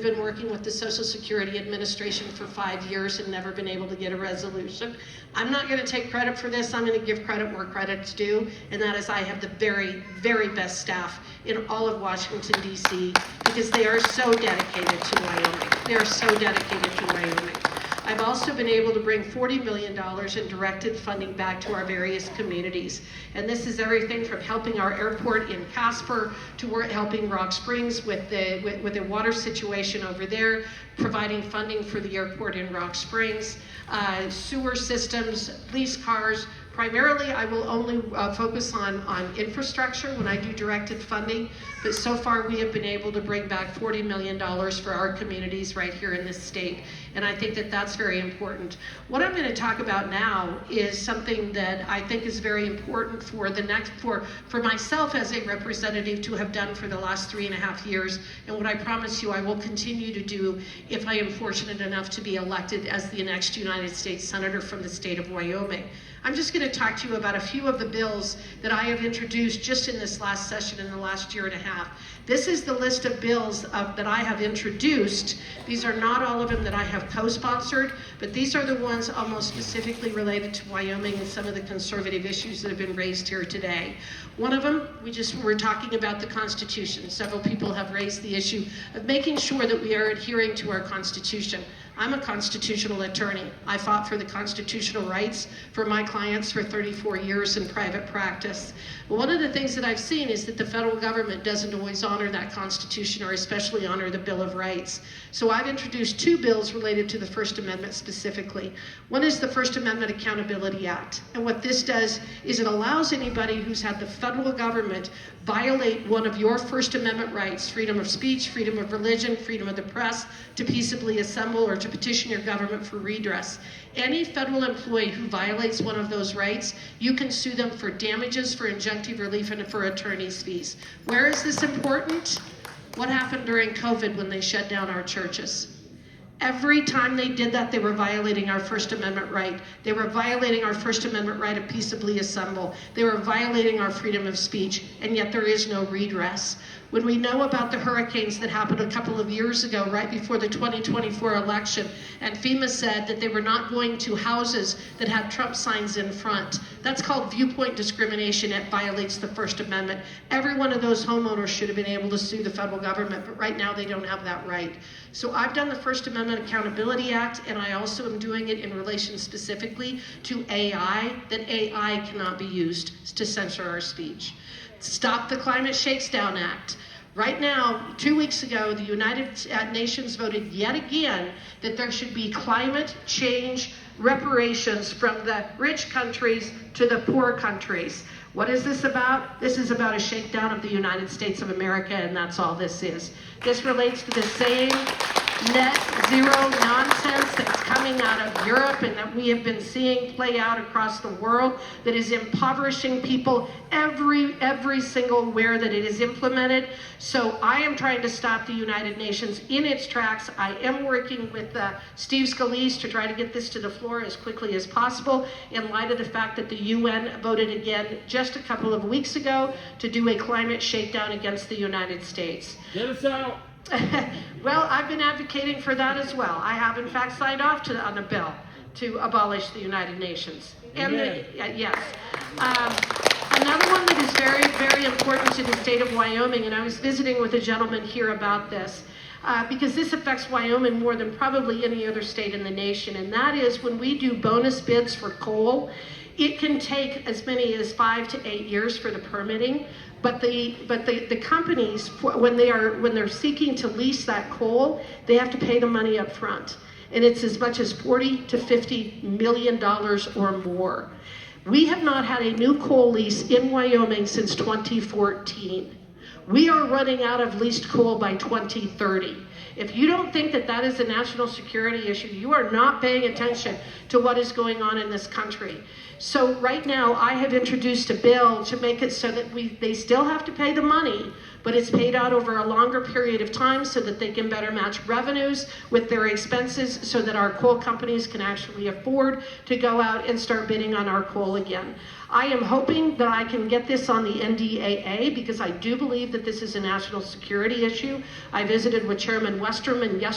Been working with the Social Security Administration for 5 years and never been able to get a resolution. I'm not going to take credit for this. I'm going to give credit where credit's due, and that is I have the very, very best staff in all of Washington, D.C., because they are so dedicated to Wyoming. They are so dedicated to Wyoming. I've also been able to bring $40 million in directed funding back to our various communities. And this is everything from helping our airport in Casper to helping Rock Springs with the water situation over there, providing funding for the airport in Rock Springs, sewer systems, police cars. Primarily, I will only focus on infrastructure when I do directed funding, but so far we have been able to bring back $40 million for our communities right here in this state, and I think that that's very important. What I'm going to talk about now is something that I think is very important for myself as a representative to have done for the last 3.5 years, and what I promise you I will continue to do if I am fortunate enough to be elected as the next United States Senator from the state of Wyoming. I'm just going to talk to you about a few of the bills that I have introduced just in this last session in the last 1.5 years. This is the list of bills that I have introduced. These are not all of them that I have co-sponsored, but these are the ones almost specifically related to Wyoming and some of the conservative issues that have been raised here today. One of them, we're talking about the Constitution. Several people have raised the issue of making sure that we are adhering to our Constitution. I'm a constitutional attorney. I fought for the constitutional rights for my clients for 34 years in private practice. But one of the things that I've seen is that the federal government doesn't always honor that Constitution, or especially honor the Bill of Rights. So I've introduced 2 bills related to the First Amendment specifically. One is the First Amendment Accountability Act. And what this does is it allows anybody who's had the federal government violate one of your First Amendment rights, freedom of speech, freedom of religion, freedom of the press, to peaceably assemble or to petition your government for redress. Any federal employee who violates one of those rights, you can sue them for damages, for injunctive relief, and for attorney's fees. Where is this important? What happened during COVID when they shut down our churches? Every time they did that, they were violating our First Amendment right. They were violating our First Amendment right to peaceably assemble. They were violating our freedom of speech, and yet there is no redress. When we know about the hurricanes that happened a couple of years ago, right before the 2024 election, and FEMA said that they were not going to houses that had Trump signs in front. That's called viewpoint discrimination. It violates the First Amendment. Every one of those homeowners should have been able to sue the federal government, but right now they don't have that right. So I've done the First Amendment Accountability Act, and I also am doing it in relation specifically to AI, that AI cannot be used to censor our speech. Stop the Climate Shakedown Act. Right now, 2 weeks ago, the United Nations voted yet again that there should be climate change reparations from the rich countries to the poor countries. What is this about? This is about a shakedown of the United States of America, and that's all this is. This relates to the same net zero nonsense that's coming out of Europe and that we have been seeing play out across the world, that is impoverishing people every single where that it is implemented. So I am trying to stop the United Nations in its tracks. I am working with Steve Scalise to try to get this to the floor as quickly as possible, in light of the fact that the UN voted again just a couple of weeks ago to do a climate shakedown against the United States. Get us out. Well, I've been advocating for that as well. I have in fact signed off on a bill to abolish the United Nations. And yes. Another one that is very, very important to the state of Wyoming, and I was visiting with a gentleman here about this, because this affects Wyoming more than probably any other state in the nation, and that is when we do bonus bids for coal, it can take as many as 5 to 8 years for the permitting. But the companies, when they're seeking to lease that coal, they have to pay the money up front. And it's as much as $40 to $50 million or more. We have not had a new coal lease in Wyoming since 2014. We are running out of leased coal by 2030. If you don't think that that is a national security issue, you are not paying attention to what is going on in this country. So right now, I have introduced a bill to make it so that they still have to pay the money, but it's paid out over a longer period of time so that they can better match revenues with their expenses so that our coal companies can actually afford to go out and start bidding on our coal again. I am hoping that I can get this on the NDAA because I do believe that this is a national security issue. I visited with Chairman Westerman yesterday.